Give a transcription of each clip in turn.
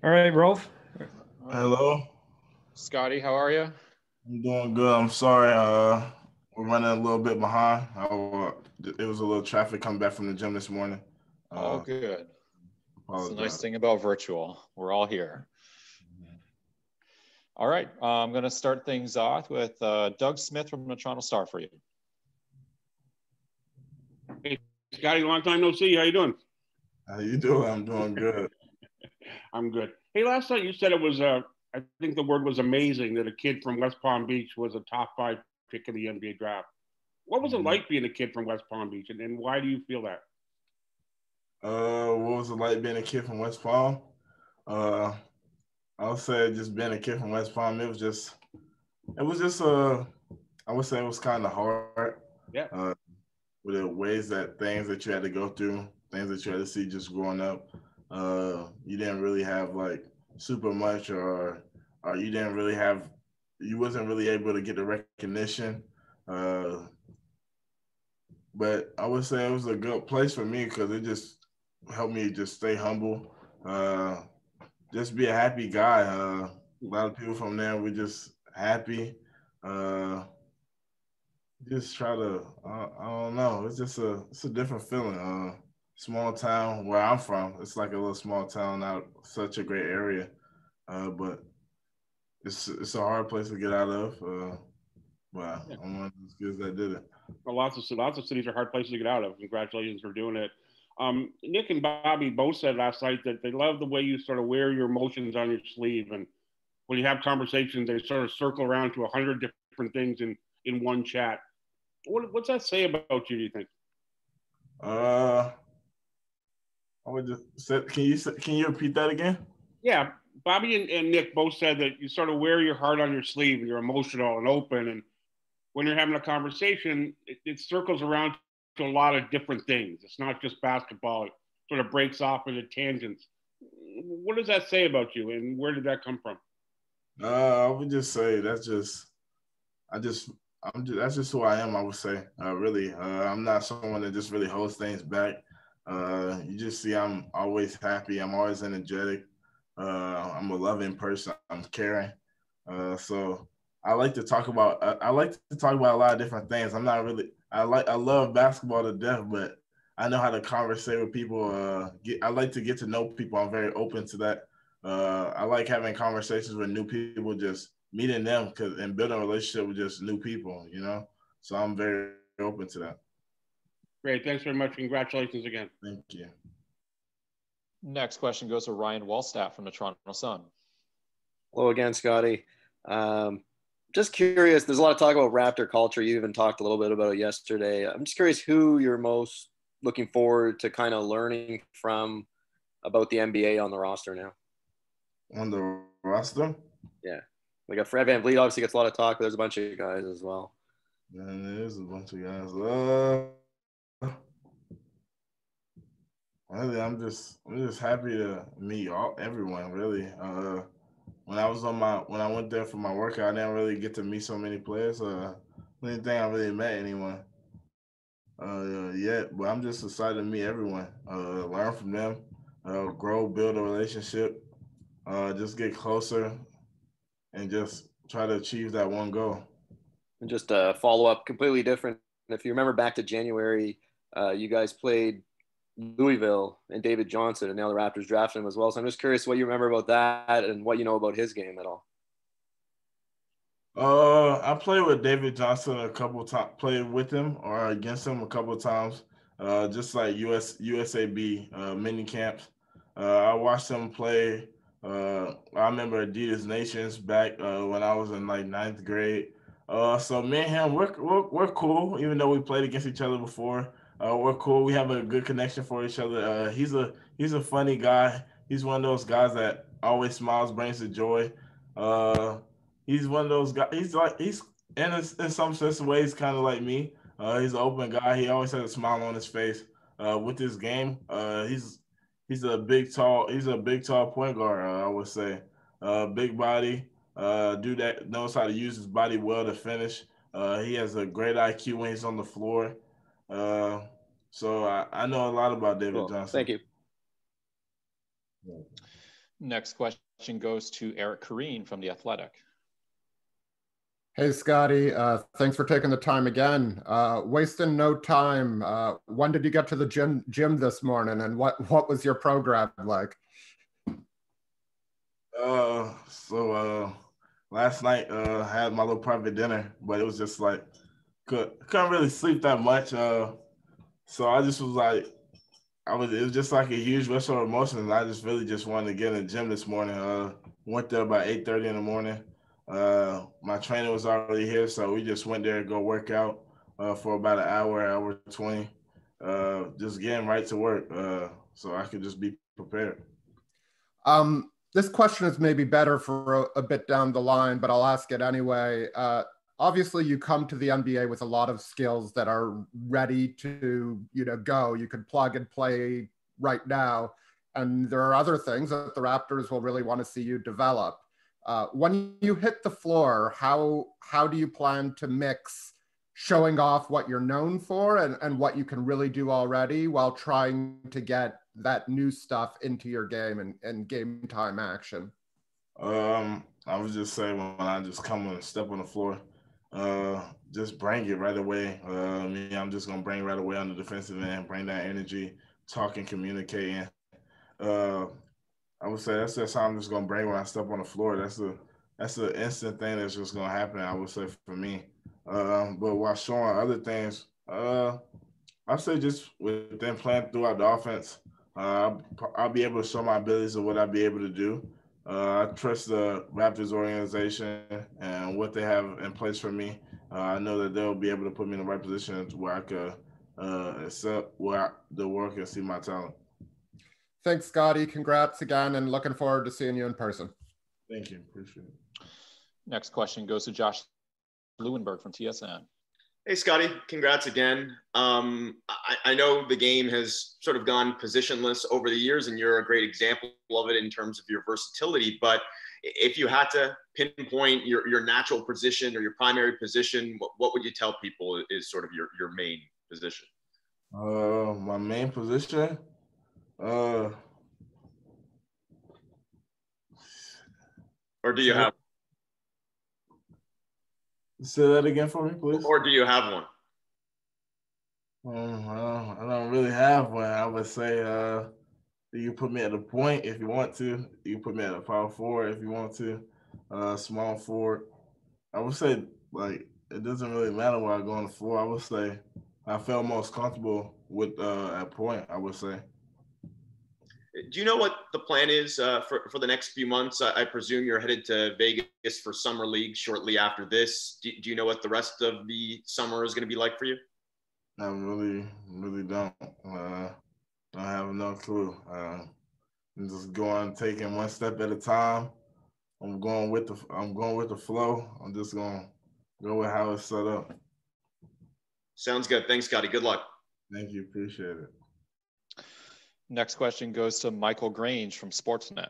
All right, Rolf. All right. Hello, Scotty, how are you? I'm doing good. I'm sorry, we're running a little bit behind. It was a little traffic coming back from the gym this morning. All Uh, good. It's the nice Apologize. thing about virtual. We're all here. All right. I'm going to start things off with Doug Smith from the Toronto Star for you. Hey, Scotty, long time no see. How you doing? How you doing? I'm doing good. I'm good. Hey, last night you said it was I think the word was amazing that a kid from West Palm Beach was a top five pick of the NBA draft. What was it Mhm. like being a kid from West Palm Beach, and why do you feel that? What was it like being a kid from West Palm? Uh, I would say just being a kid from West Palm. It was just. I would say it was kind of hard. Yeah, Uh, with the ways that things that you had to go through, things that you had to see just growing up. You didn't really have like super much, or you wasn't really able to get the recognition. Uh, but I would say it was a good place for me because it just helped me just stay humble, uh, just be a happy guy. A lot of people from there were just happy. Uh, just try to I don't know. It's a different feeling. Small town where I'm from. It's like a little small town, not such a great area. But it's a hard place to get out of. But yeah. I'm one of those kids that did it. Well, lots of cities are hard places to get out of. Congratulations for doing it. Nick and Bobby both said last night that they love the way you sort of wear your emotions on your sleeve, and when you have conversations, they sort of circle around to 100 different things in one chat. What's that say about you? Do you think? Uh, I would just say, can you repeat that again? Yeah, Bobby and Nick both said that you sort of wear your heart on your sleeve and you're emotional and open. And when you're having a conversation, it circles around to a lot of different things. It's not just basketball. It sort of breaks off into tangents. What does that say about you, and where did that come from? I would just say I just that's just who I am. I would say, really, I'm not someone that just really holds things back. You just see, I'm always happy. I'm always energetic. I'm a loving person. I'm caring. So I like to talk about a lot of different things. I'm not really. I love basketball to death, but I know how to conversate with people. I like to get to know people. I'm very open to that. I like having conversations with new people, just meeting them, and building a relationship with just new people. So I'm very open to that. Great, thanks very much. Congratulations again. Thank you. Next question goes to Ryan Wallstaff from the Toronto Sun. Hello again, Scotty. Um, just curious, there's a lot of talk about Raptor culture. You even talked a little bit about it yesterday. I'm just curious who you're most looking forward to kind of learning from about the NBA on the roster now. On the roster, Yeah. Like Fred Van Vliet obviously gets a lot of talk, but there's a bunch of guys as well. man, there's a bunch of guys. Really, I'm just happy to meet everyone. Really, when I went there for my workout, I didn't really get to meet so many players. I didn't think I really met anyone yet, but I'm just excited to meet everyone. Learn from them, grow, build a relationship, just get closer, and just try to achieve that one goal. And just a follow up, completely different. If you remember back to January, you guys played Louisville and David Johnson, and now the Raptors drafted him as well. So I'm just curious what you remember about that and what you know about his game at all. I played with David Johnson a couple times. Played with him or against him a couple of times. Just like USAB mini camps. I watched him play. I remember Adidas Nations back when I was in like ninth grade. So me and him, we're cool. Even though we played against each other before, we're cool. We have a good connection for each other. He's a funny guy. He's one of those guys that always smiles, brings the joy. Uh, he's one of those guys. In some sense of ways kind of like me. He's an open guy. He always has a smile on his face. With his game, he's a big tall point guard. I would say, big body. Dude that knows how to use his body well to finish. He has a great IQ when he's on the floor. Uh, so I know a lot about David Cool. Johnson. Thank you. Next question goes to Eric Kareen from The Athletic. Hey, Scottie. Thanks for taking the time again. Wasting no time. When did you get to the gym this morning, and what was your program like? Last night I had my little private dinner, but it was just like couldn't really sleep that much. So I just was like, it was just like a huge rush of emotions. I just really just wanted to get in the gym this morning. Went there about 8:30 in the morning. My trainer was already here, so we just went there to go work out for about an hour 20, just getting right to work so I could just be prepared. This question is maybe better for a bit down the line, but I'll ask it anyway. Obviously, you come to the NBA with a lot of skills that are ready to, go. You could plug and play right now, and there are other things that the Raptors will really want to see you develop. When you hit the floor, how do you plan to mix showing off what you're known for and what you can really do already while trying to get that new stuff into your game and game time action? I would just say when I just come and step on the floor, just bring it right away. I'm just gonna bring right away on the defensive end, bring that energy, talking, communicating. I would say that's just how I'm just gonna bring when I step on the floor. That's an instant thing that's just gonna happen, I would say, for me. But while showing other things, I'd say just with them playing throughout the offense, I'll be able to show my abilities of what I'll be able to do. I trust the Raptors organization and what they have in place for me. I know that they'll be able to put me in the right position where I could accept the work and see my talent. Thanks, Scottie. Congrats again, and looking forward to seeing you in person. Thank you. Appreciate it. Next question goes to Josh Lewenberg from TSN. Hey, Scottie, congrats again. I know the game has sort of gone positionless over the years, and you're a great example of it in terms of your versatility. But if you had to pinpoint your natural position or your primary position, what would you tell people is sort of your main position? My main position? Or do you have? Say that again for me, please. Or do you have one? I don't really have one. I would say you can put me at a point if you want to. You can put me at a power forward if you want to. Small forward. I would say, like, it doesn't really matter where I go on the floor. I would say I felt most comfortable with at point, I would say. Do you know what the plan is for the next few months? I presume you're headed to Vegas for Summer League shortly after this. Do you know what the rest of the summer is going to be like for you? I really don't. I have no clue. I'm just taking one step at a time. I'm going with the flow. I'm just going to go with how it's set up. Sounds good. Thanks, Scottie. Good luck. Thank you. Appreciate it. Next question goes to Michael Grange from Sportsnet.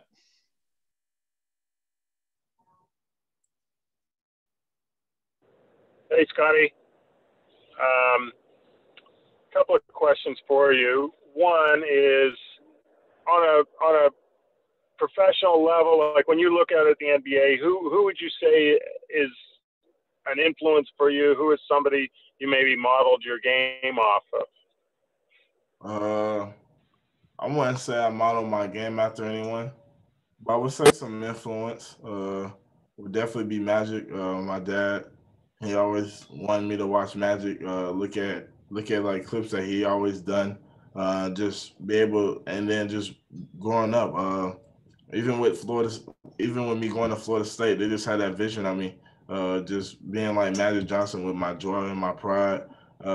Hey, Scottie. Couple of questions for you. One is on a professional level, like when you look at it at the NBA, who would you say is an influence for you? Who is somebody you maybe modeled your game off of? I wouldn't say I model my game after anyone, but I would say some influence would definitely be Magic. My dad, he always wanted me to watch Magic, look at like clips that he always done, just be able, and then just growing up, even with me going to Florida State, they just had that vision of me, just being like Magic Johnson with my joy and my pride,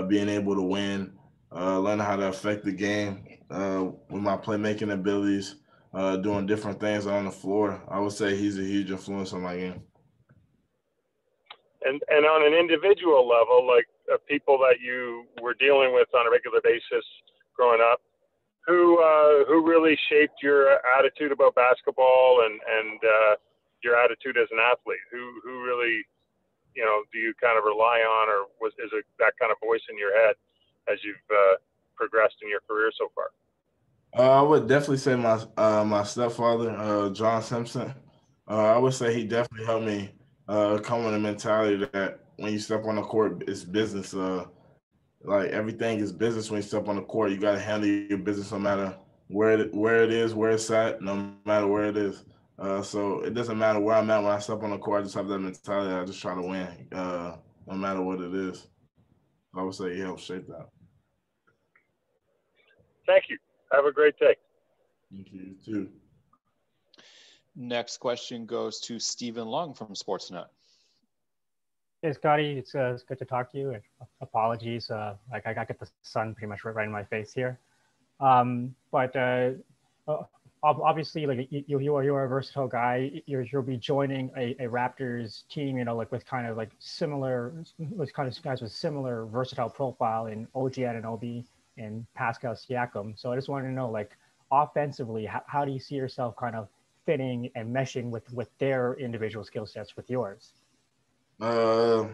being able to win, learning how to affect the game with my playmaking abilities, doing different things on the floor. I would say he's a huge influence on my game. And on an individual level, like people that you were dealing with on a regular basis growing up, who really shaped your attitude about basketball and your attitude as an athlete? Who really, do you kind of rely on, or is it that kind of voice in your head as you've progressed in your career so far? I would definitely say my stepfather, John Simpson. I would say he definitely helped me come with a mentality that when you step on the court, it's business. Like everything is business when you step on the court. You got to handle your business no matter where it is, where it's at, no matter where it is. So it doesn't matter where I'm at when I step on the court. I just have that mentality. I just try to win, no matter what it is. I would say he helped shape that. Thank you. Have a great day. Thank you too. Next question goes to Stephen Lung from Sportsnet. Hey, Scottie, it's good to talk to you. Apologies, like I got the sun pretty much right in my face here. But obviously, like you are a versatile guy. You'll be joining a Raptors team, you know, like with kind of like similar, with kind of guys with similar versatile profile in OG Anunoby and Pascal Siakam. So I just wanted to know, like, offensively, how do you see yourself kind of fitting and meshing with their individual skill sets with yours? I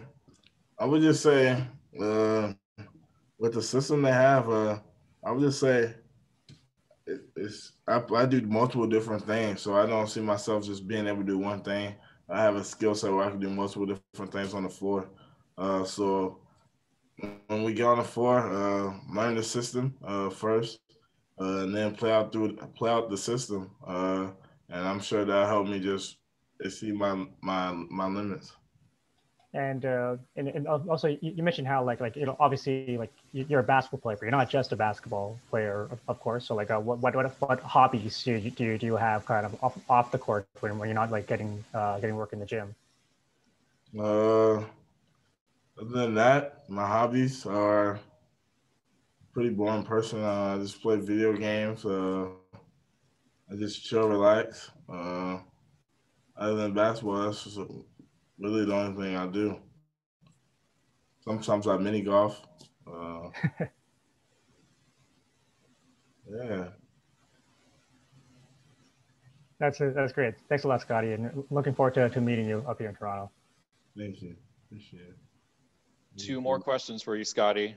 would just say, with the system they have, I would just say I do multiple different things, so I don't see myself just being able to do one thing. I have a skill set where I can do multiple different things on the floor. So when we get on the floor, learn the system first, and then play out the system, and I'm sure that'll help me just see my limits. And also you mentioned how like you know, obviously like you're a basketball player, but you're not just a basketball player, of course. So like what hobbies do you have kind of off the court when you're not like getting work in the gym? Other than that, my hobbies are pretty boring person. I just play video games. I just chill, relax. Other than basketball, that's just really the only thing I do. Sometimes I mini golf. Yeah. That's great. Thanks a lot, Scottie, and looking forward to meeting you up here in Toronto. Thank you. Appreciate it. Two more questions for you, Scottie.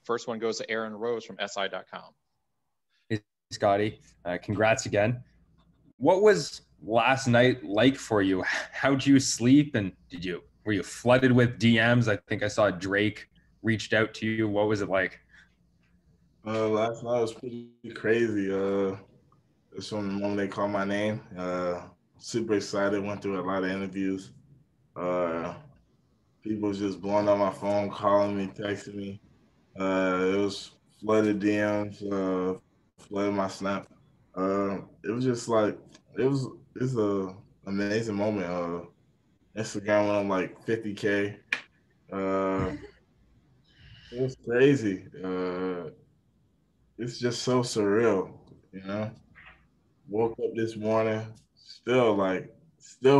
First one goes to Aaron Rose from SI.com. Hey, Scottie, congrats again. What was last night like for you? How'd you sleep, and were you flooded with DMs? I think I saw Drake reached out to you. What was it like? Last night was pretty crazy. It's from the moment they called my name. Super excited. Went through a lot of interviews. People just blowing up my phone, calling me, texting me. It was flooded DMs, flooded my Snap. It was just like it's a amazing moment. Instagram went on like 50K. It was crazy. It's just so surreal, you know. Woke up this morning, still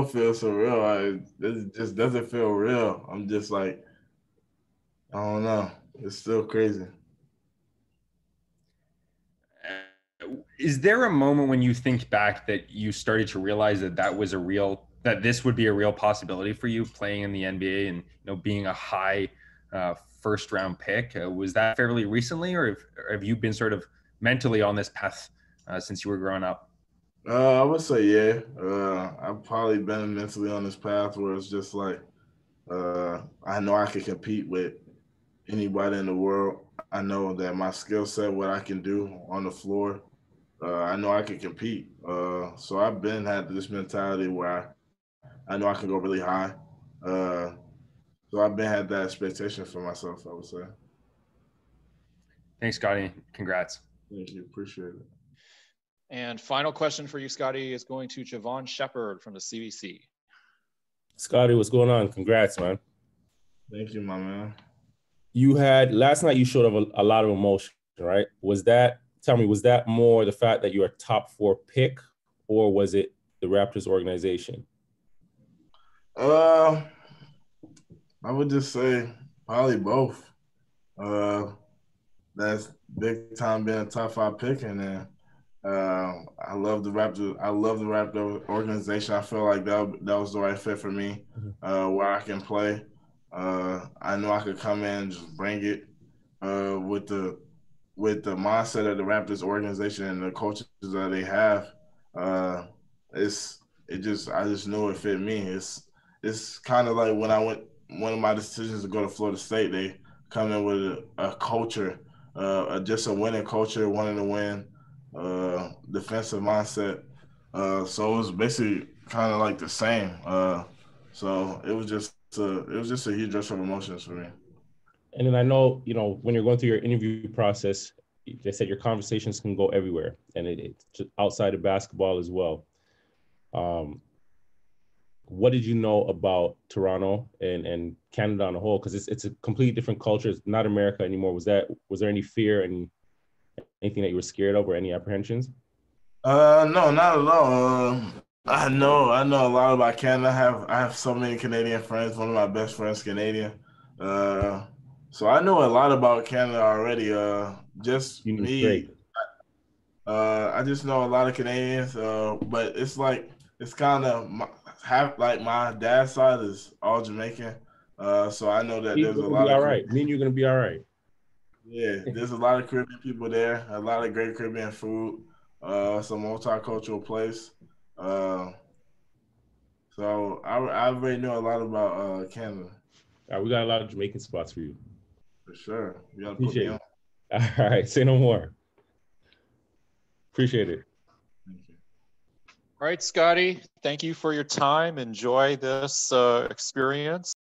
feel surreal. It just doesn't feel real. I'm just like, I don't know. It's still crazy. Is there a moment when you think back that you started to realize that this would be a real possibility for you playing in the NBA and, you know, being a high first round pick? Was that fairly recently, or have you been sort of mentally on this path since you were growing up? I would say, yeah. I've probably been mentally on this path where it's just like, I know I can compete with anybody in the world. I know that my skill set, what I can do on the floor, I know I can compete. So I've been had this mentality where I know I can go really high. So I've been had that expectation for myself, I would say. Thanks, Scottie. Congrats. Thank you. Appreciate it. And final question for you, Scottie, is going to Javon Shepard from the CBC. Scottie, what's going on? Congrats, man. Thank you, my man. Last night you showed a lot of emotion, right? Was that more the fact that you're a top 4 pick, or was it the Raptors organization? I would just say probably both. That's big time being a top 5 pick, and then I love the Raptors. I love the Raptor organization. I feel like that was the right fit for me, where I can play. I know I could come in and just bring it with the with the mindset of the Raptors organization and the coaches that they have, I just knew it fit me. It's kind of like when I went, one of my decisions to go to Florida State, they come in with a culture, just a winning culture, wanting to win, defensive mindset. So it was basically kind of like the same. So it was just a huge rush of emotions for me. And then I know, when you're going through your interview process, they said your conversations can go everywhere, and it's outside of basketball as well. What did you know about Toronto and Canada on the whole? Because it's a completely different culture. It's not America anymore. Was there any fear and anything that you were scared of or any apprehensions? No, not at all. I know a lot about Canada. I have so many Canadian friends. One of my best friends Canadian. So I know a lot about Canada already. Just me. Great. I just know a lot of Canadians. But it's kind of my dad's side is all Jamaican. So I know that there's a lot of. All right. Me and you're gonna be all right. Yeah, there's a lot of Caribbean people there. A lot of great Caribbean food. It's a multicultural place. So I already know a lot about Canada. We got a lot of Jamaican spots for you. For sure. You gotta Appreciate put me it. All right, say no more. Appreciate it. Thank you. All right, Scottie, thank you for your time. Enjoy this experience.